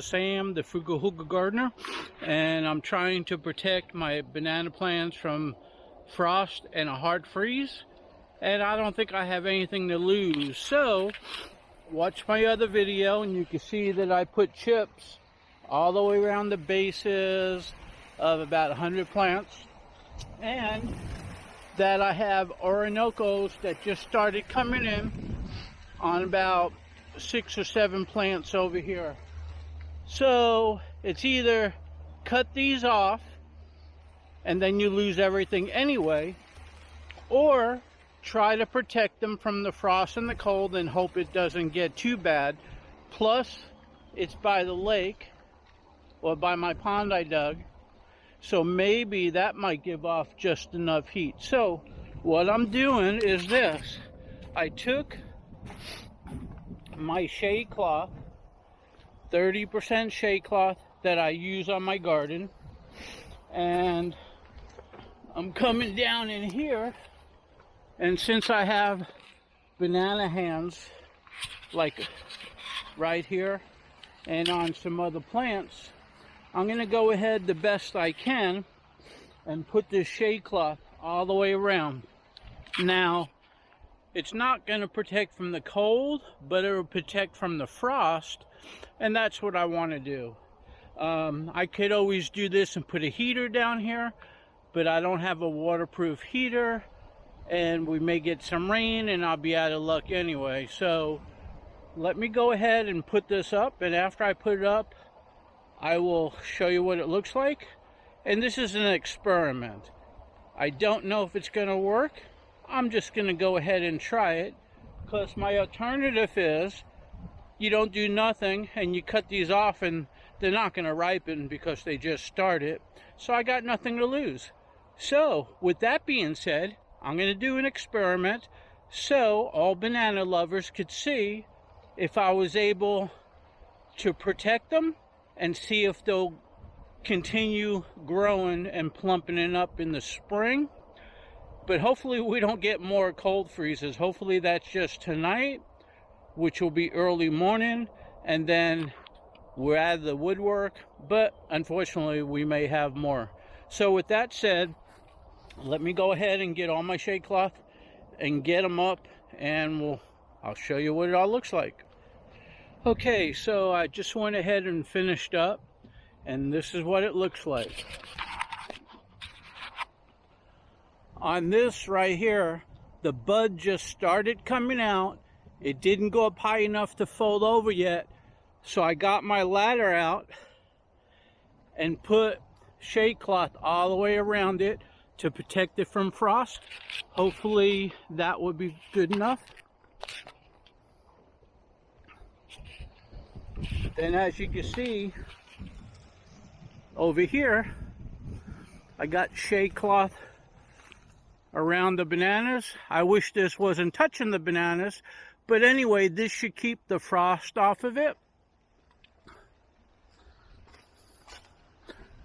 Sam, the Frugal Hugel gardener, and I'm trying to protect my banana plants from frost and a hard freeze, and I don't think I have anything to lose. So watch my other video and you can see that I put chips all the way around the bases of about 100 plants, and that I have Orinoco's that just started coming in on about 6 or 7 plants over here. So it's either cut these off and then you lose everything anyway, or try to protect them from the frost and the cold and hope it doesn't get too bad. Plus it's by the lake, or by my pond I dug, so maybe that might give off just enough heat. So what I'm doing is this: I took my shade cloth, 30% shade cloth that I use on my garden, and I'm coming down in here, and since I have banana hands like right here and on some other plants, I'm going to go ahead the best I can and put this shade cloth all the way around. Now, it's not going to protect from the cold, but it will protect from the frost, and that's what I want to do. I could always do this and put a heater down here, but I don't have a waterproof heater, and we may get some rain and I'll be out of luck anyway. So let me go ahead and put this up, and after I put it up, I will show you what it looks like. And this is an experiment. I don't know if it's going to work. I'm just going to go ahead and try it, because my alternative is you don't do nothing and you cut these off and they're not going to ripen because they just started. So I got nothing to lose. So with that being said, I'm going to do an experiment so all banana lovers could see if I was able to protect them and see if they'll continue growing and plumping up in the spring. But hopefully we don't get more cold freezes. Hopefully that's just tonight, which will be early morning, and then we're out of the woodwork. But unfortunately we may have more. So with that said, let me go ahead and get all my shade cloth and get them up, and I'll show you what it all looks like. Okay, so I just went ahead and finished up, and this is what it looks like. On this right here, the bud just started coming out. It didn't go up high enough to fold over yet, so I got my ladder out and put shade cloth all the way around it to protect it from frost. Hopefully that would be good enough. Then as you can see over here, I got shade cloth around the bananas. I wish this wasn't touching the bananas, but anyway, this should keep the frost off of it.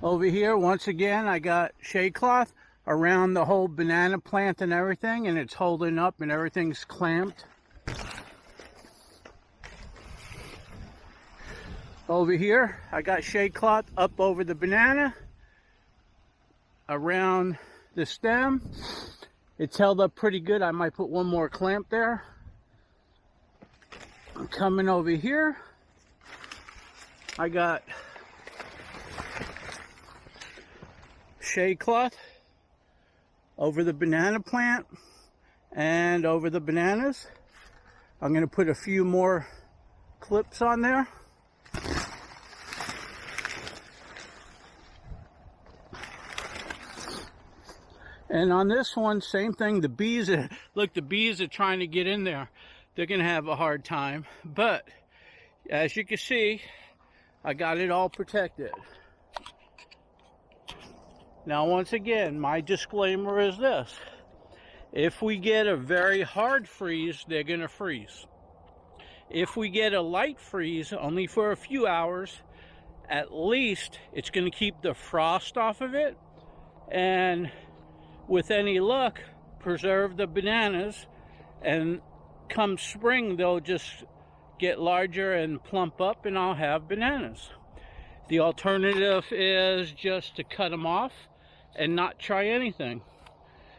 Over here, once again, I got shade cloth around the whole banana plant and everything, and it's holding up and everything's clamped. Over here, I got shade cloth up over the banana, around the stem. It's held up pretty good. I might put one more clamp there. I'm coming over here. I got shade cloth over the banana plant and over the bananas. I'm going to put a few more clips on there. And on this one, same thing. The bees are, look, the bees are trying to get in there. They're going to have a hard time. But as you can see, I got it all protected. Now, once again, my disclaimer is this: if we get a very hard freeze, they're going to freeze. If we get a light freeze, only for a few hours, at least it's going to keep the frost off of it, and with any luck, preserve the bananas, and come spring, they'll just get larger and plump up, and I'll have bananas. The alternative is just to cut them off and not try anything.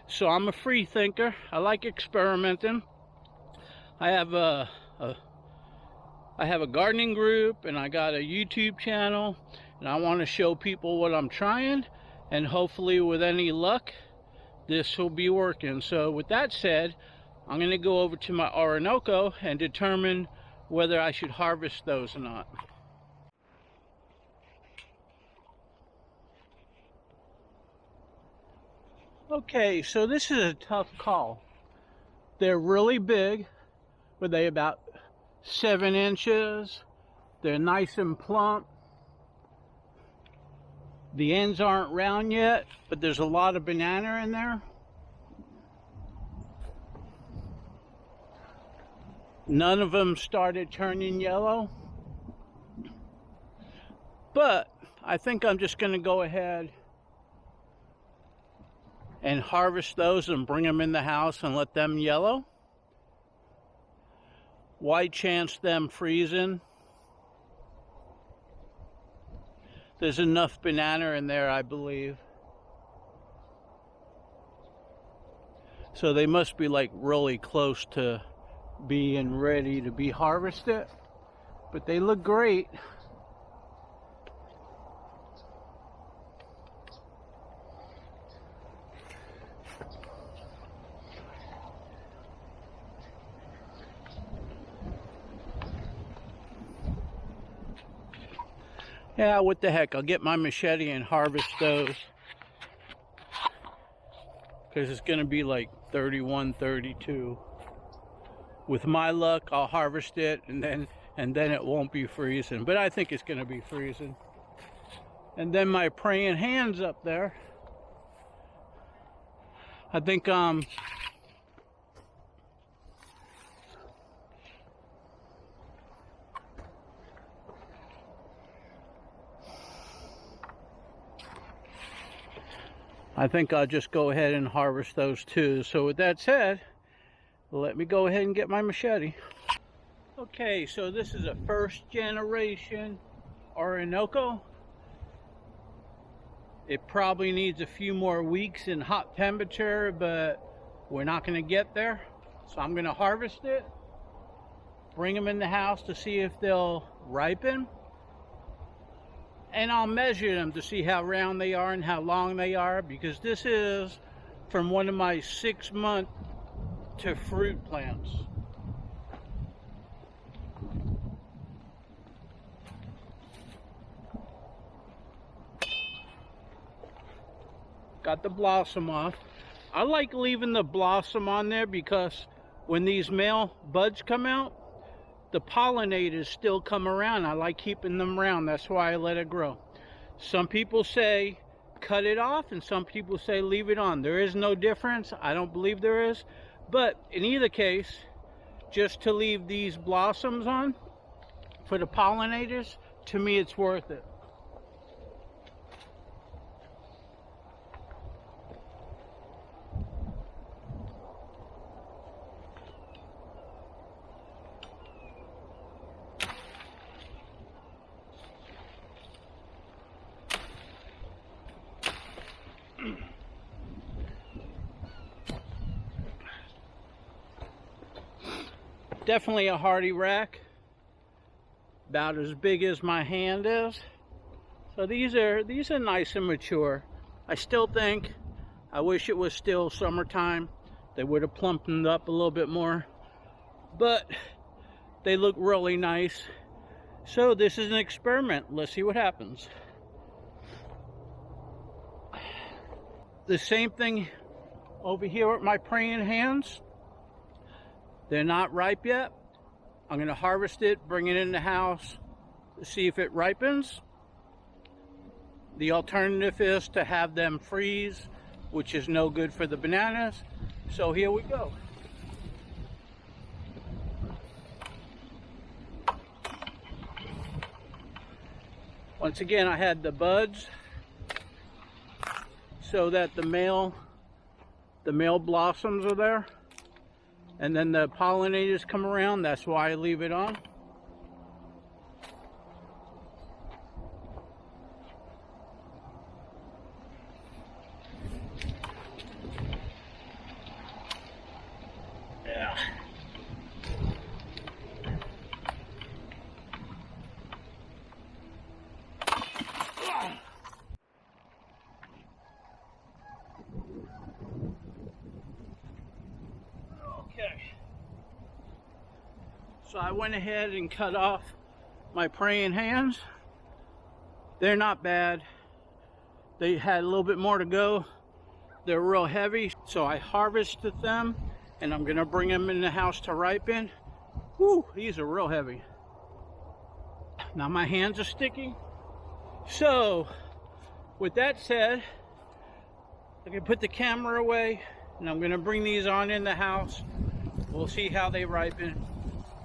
So I'm a free thinker. I like experimenting. I have a gardening group, and I got a YouTube channel, and I want to show people what I'm trying, and hopefully with any luck this will be working. So with that said, I'm going to go over to my Orinoco and determine whether I should harvest those or not. Okay, so this is a tough call. They're really big. Were they about 7 inches? They're nice and plump. The ends aren't round yet, but there's a lot of banana in there. None of them started turning yellow. But I think I'm just going to go ahead and harvest those and bring them in the house and let them yellow. Why chance them freezing? There's enough banana in there, I believe. So they must be like really close to being ready to be harvested. But they look great. Yeah, what the heck, I'll get my machete and harvest those. Because it's going to be like 31, 32. With my luck, I'll harvest it, and then it won't be freezing. But I think it's going to be freezing. And then my praying hands up there. I think I'll just go ahead and harvest those too. So with that said, let me go ahead and get my machete. Okay, so this is a first generation Orinoco. It probably needs a few more weeks in hot temperature, but we're not going to get there. So I'm going to harvest it, bring them in the house to see if they'll ripen. And I'll measure them to see how round they are and how long they are, because this is from one of my 6-month to fruit plants. Got the blossom off. I like leaving the blossom on there because when these male buds come out, the pollinators still come around. I like keeping them around. That's why I let it grow. Some people say cut it off, and some people say leave it on. There is no difference. I don't believe there is. But in either case, just to leave these blossoms on for the pollinators, to me it's worth it. Definitely a hardy rack, about as big as my hand is. So these are nice and mature. I still think, I wish it was still summertime. They would have plumped them up a little bit more, but they look really nice. So this is an experiment. Let's see what happens. The same thing over here with my praying hands. They're not ripe yet. I'm going to harvest it, bring it in the house, see if it ripens. The alternative is to have them freeze, which is no good for the bananas. So here we go. Once again, I had the buds so that the male blossoms are there. And then the pollinators come around. That's why I leave it on. So I went ahead and cut off my praying hands. They're not bad. They had a little bit more to go. They're real heavy, so I harvested them, and I'm gonna bring them in the house to ripen. Whew, these are real heavy. Now my hands are sticky. So, with that said, I can put the camera away, and I'm gonna bring these on in the house. We'll see how they ripen.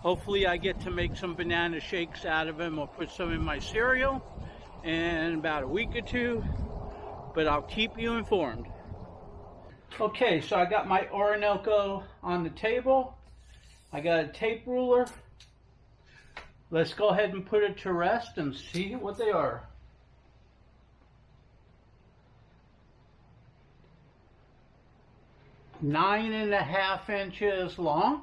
Hopefully I get to make some banana shakes out of them, or put some in my cereal in about a week or two, but I'll keep you informed. Okay, so I got my Orinoco on the table. I got a tape ruler. Let's go ahead and put it to rest and see what they are. 9.5 inches long.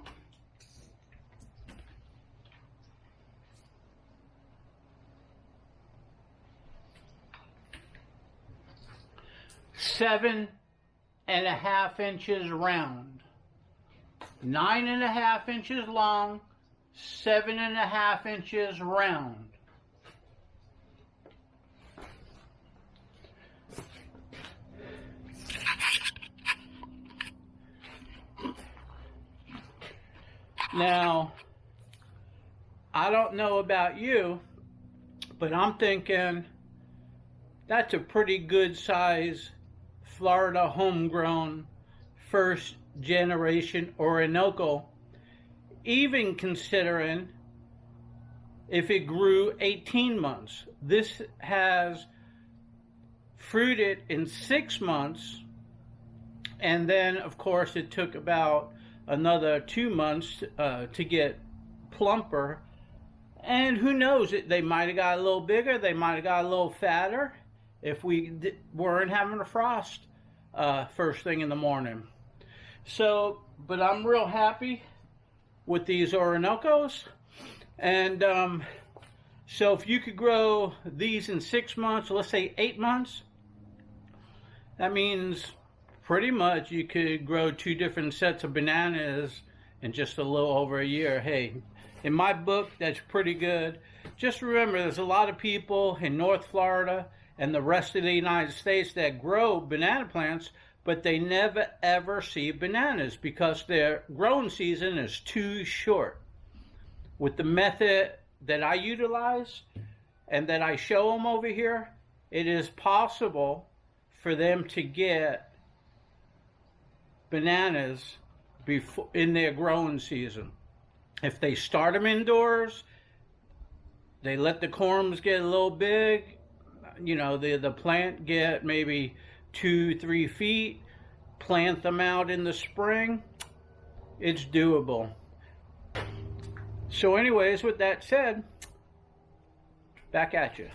7.5 inches round. 9.5 inches long, 7.5 inches round. Now, I don't know about you, but I'm thinking that's a pretty good size Florida homegrown first generation Orinoco, even considering if it grew 18 months. This has fruited in 6 months, and then of course it took about another 2 months to get plumper, and who knows, they might have got a little bigger, they might have got a little fatter if we weren't having a frost first thing in the morning. So, but I'm real happy with these Orinocos, and so if you could grow these in 6 months, let's say 8 months, that means pretty much you could grow 2 different sets of bananas in just a little over a year. Hey, in my book, that's pretty good. Just remember, there's a lot of people in North Florida and the rest of the United States that grow banana plants, but they never ever see bananas because their growing season is too short. With the method that I utilize and that I show them over here, it is possible for them to get bananas before in their growing season. If they start them indoors, they let the corms get a little big, you know, the plant get maybe 2-3 feet, plant them out in the spring, it's doable. So anyways, with that said, back at you.